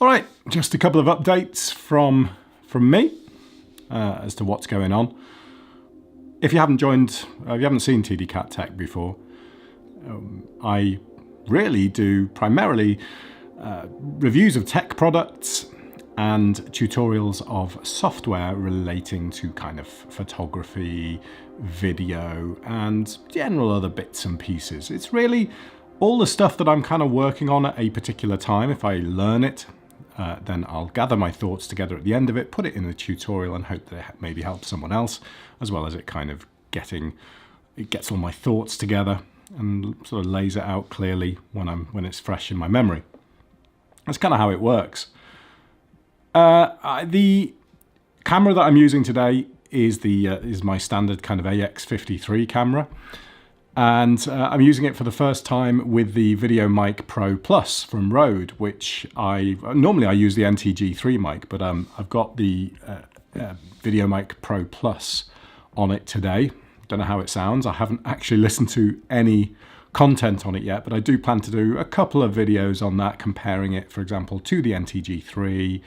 All right, just a couple of updates from me as to what's going on. If you haven't joined, if you haven't seen TDCatTech before, I really do primarily reviews of tech products and tutorials of software relating to kind of photography, video, and general other bits and pieces. It's really all the stuff that I'm kind of working on at a particular time. If I learn it, then I'll gather my thoughts together at the end of it, put it in a tutorial, and hope that it maybe helps someone else, as well as it kind of gets all my thoughts together and sort of lays it out clearly when it's fresh in my memory. That's kind of how it works. The camera that I'm using today is my standard kind of AX53 camera, and I'm using it for the first time with the VideoMic Pro Plus from Rode, which normally I use the NTG3 mic, but I've got the VideoMic Pro Plus on it today. Don't know how it sounds. I haven't actually listened to any content on it yet, but I do plan to do a couple of videos on that, comparing it, for example, to the NTG3,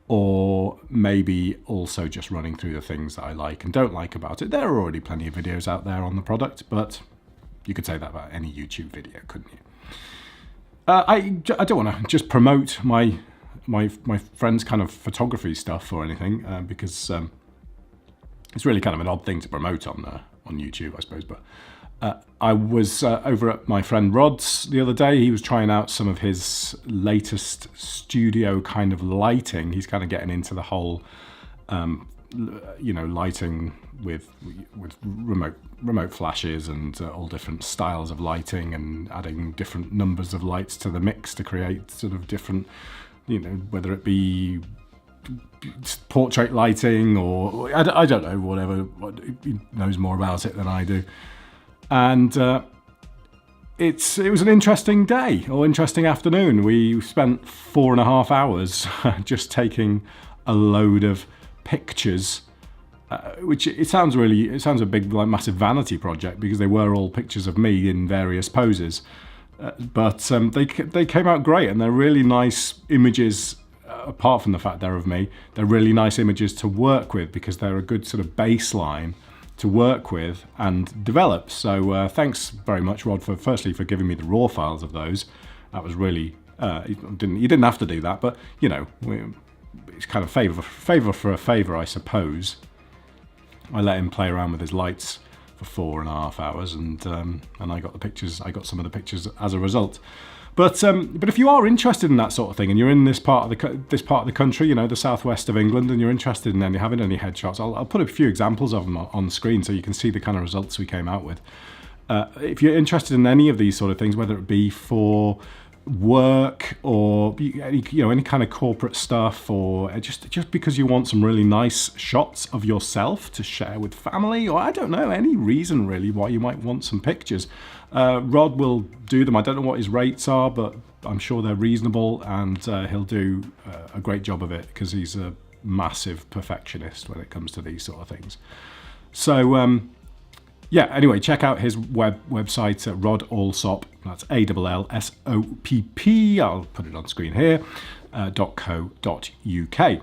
or maybe also just running through the things that I like and don't like about it. There are already plenty of videos out there on the product, but you could say that about any YouTube video, couldn't you? I don't want to just promote my friend's kind of photography stuff or anything, because it's really kind of an odd thing to promote on YouTube, I suppose. But I was over at my friend Rod's the other day. He was trying out some of his latest studio kind of lighting. He's kind of getting into the whole, lighting with remote flashes and all different styles of lighting, and adding different numbers of lights to the mix to create sort of different, whether it be portrait lighting or I don't know, whatever. He knows more about it than I do. And it was an interesting day, or interesting afternoon. We spent 4.5 hours just taking a load of pictures, which it sounds a big, like, massive vanity project, because they were all pictures of me in various poses. But they came out great, and they're really nice images. Apart from the fact they're of me, they're really nice images to work with, because they're a good sort of baseline to work with and develop. So thanks very much, Rod, firstly for giving me the raw files of those. That was really, you didn't have to do that, but it's kind of favor for a favor, I suppose. I let him play around with his lights for 4.5 hours, and I got the pictures. I got some of the pictures as a result. But if you are interested in that sort of thing, and you're in this part of the country, the southwest of England, and you're interested in having any headshots, I'll put a few examples of them on the screen so you can see the kind of results we came out with. If you're interested in any of these sort of things, whether it be for work or any kind of corporate stuff, or just because you want some really nice shots of yourself to share with family, or I don't know, any reason really why you might want some pictures, Rod will do them. I don't know what his rates are, but I'm sure they're reasonable, and he'll do a great job of it, because he's a massive perfectionist when it comes to these sort of things. So yeah, anyway, check out his website at Allsopp, that's ALLSOPP, I'll put it on screen here, .co.uk.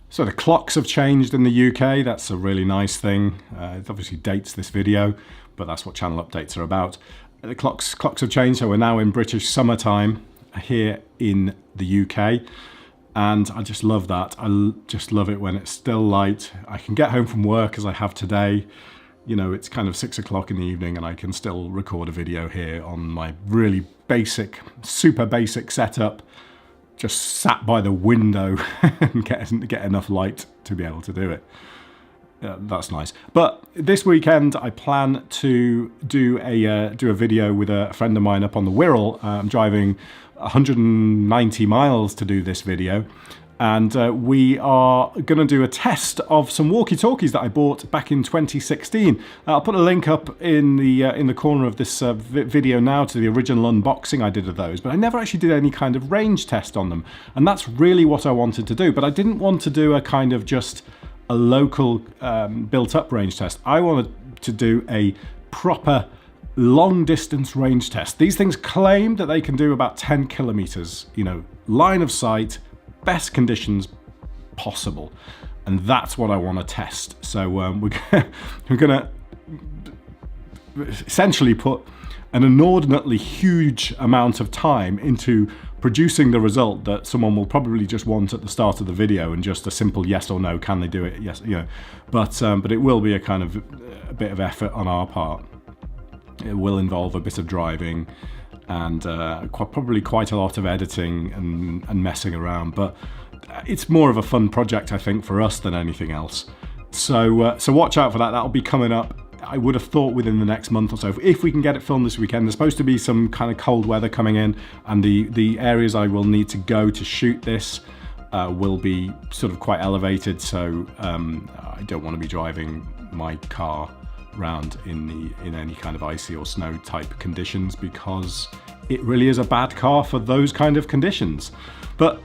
So the clocks have changed in the UK, that's a really nice thing. It obviously dates this video, but that's what channel updates are about. The clocks have changed, so we're now in British summertime here in the UK. And I just love that. I just love it when it's still light. I can get home from work, as I have today. It's kind of 6 o'clock in the evening, and I can still record a video here on my really basic, super basic setup, just sat by the window and get enough light to be able to do it. That's nice. But this weekend I plan to do a video with a friend of mine up on the Wirral. I'm driving 190 miles to do this video. And we are going to do a test of some walkie-talkies that I bought back in 2016. I'll put a link up in the corner of this video now to the original unboxing I did of those, but I never actually did any kind of range test on them, and that's really what I wanted to do. But I didn't want to do a kind of just a local built-up range test. I wanted to do a proper long distance range test. These things claim that they can do about 10 kilometers, you know, line of sight, best conditions possible. And that's what I want to test. So we're going to essentially put an inordinately huge amount of time into producing the result that someone will probably just want at the start of the video, and just a simple yes or no, can they do it? Yes, you know. But it will be a kind of a bit of effort on our part. It will involve a bit of driving and probably quite a lot of editing and messing around. But it's more of a fun project, I think, for us than anything else. So watch out for that. That'll be coming up, I would have thought, within the next month or so, if we can get it filmed this weekend. There's supposed to be some kind of cold weather coming in, and the areas I will need to go to shoot this will be sort of quite elevated. So I don't want to be driving my car around in any kind of icy or snow type conditions, because it really is a bad car for those kind of conditions. But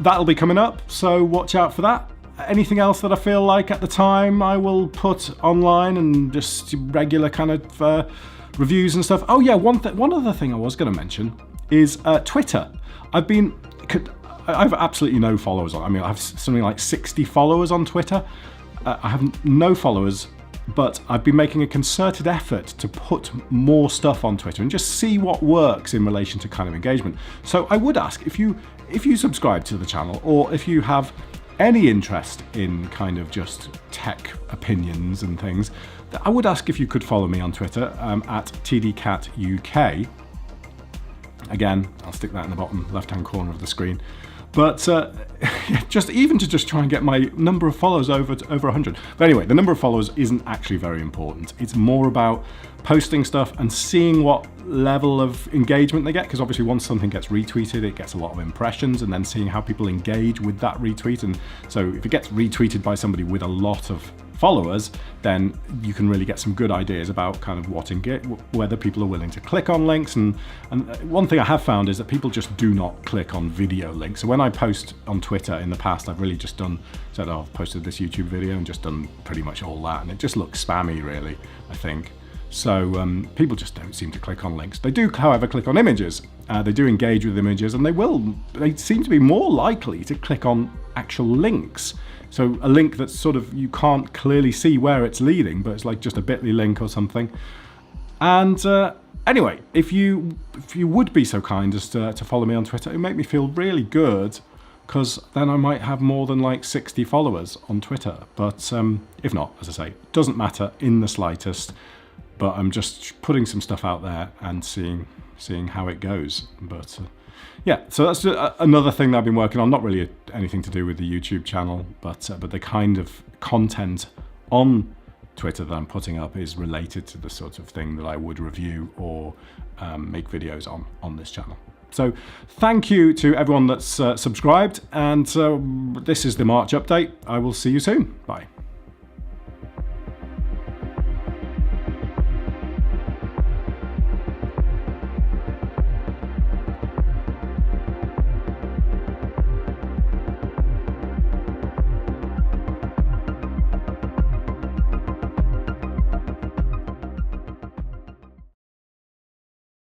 that'll be coming up, so watch out for that. Anything else that I feel like at the time I will put online, and just regular kind of reviews and stuff. Oh yeah, one other thing I was going to mention is Twitter. I have absolutely no followers on. I mean, I have something like 60 followers on Twitter. I have no followers, but I've been making a concerted effort to put more stuff on Twitter and just see what works in relation to kind of engagement. So I would ask, if you subscribe to the channel, or if you have any interest in kind of just tech opinions and things, I would ask if you could follow me on Twitter at TDCatTech. Again, I'll stick that in the bottom left-hand corner of the screen. But just to try and get my number of followers over 100. But anyway, the number of followers isn't actually very important. It's more about posting stuff and seeing what level of engagement they get, because obviously once something gets retweeted, it gets a lot of impressions, and then seeing how people engage with that retweet. And so if it gets retweeted by somebody with a lot of followers, then you can really get some good ideas about kind of whether people are willing to click on links. And one thing I have found is that people just do not click on video links. So when I post on Twitter in the past, I've really just said, oh, I've posted this YouTube video, and just done pretty much all that, and it just looks spammy, really, I think. So people just don't seem to click on links. They do, however, click on images. They do engage with images, and they seem to be more likely to click on actual links. So a link that's sort of, you can't clearly see where it's leading, but it's like just a bit.ly link or something. And anyway, if you would be so kind as to follow me on Twitter, it would make me feel really good, because then I might have more than like 60 followers on Twitter. But if not, as I say, it doesn't matter in the slightest. But I'm just putting some stuff out there and seeing how it goes. But yeah, so that's another thing that I've been working on. Not really anything to do with the YouTube channel, but the kind of content on Twitter that I'm putting up is related to the sort of thing that I would review or make videos on this channel. So thank you to everyone that's subscribed, and this is the March update. I will see you soon. Bye.